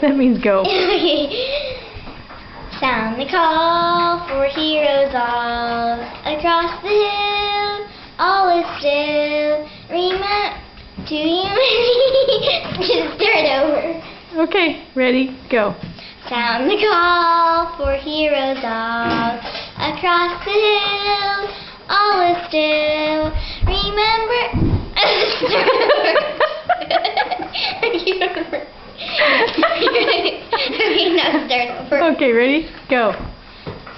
That means go. Sound the call for heroes all across the hill. All is still. Just start over. Okay, ready, go. Sound the call for heroes all across the hill. All is still. Remember. Okay, now start over. Okay, ready, go.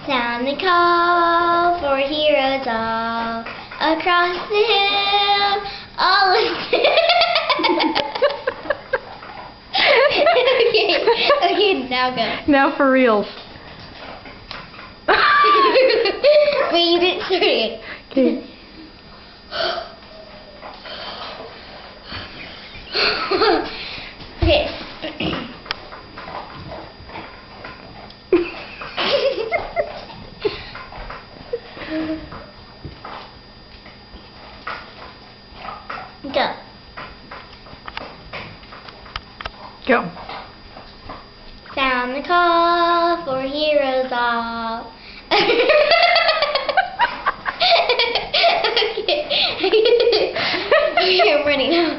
Sound the call for heroes all across the hill. All is still. Okay, now go. Now for reals. Wait, you didn't start it. Okay. Okay. Go. Go. Sound the call for heroes all. Okay, I'm ready now.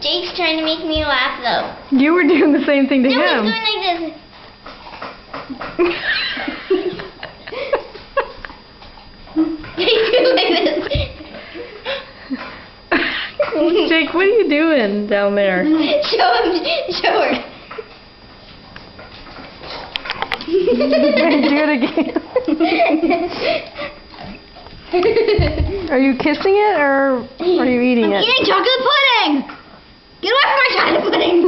Jake's trying to make me laugh though. You were doing the same thing to No, he's him. going like this. He's going like this. Jake, what are you doing down there? Show him. Show her. Do it again. Are you kissing it or are you eating it? I'm eating chocolate pudding! Get away from my chocolate pudding!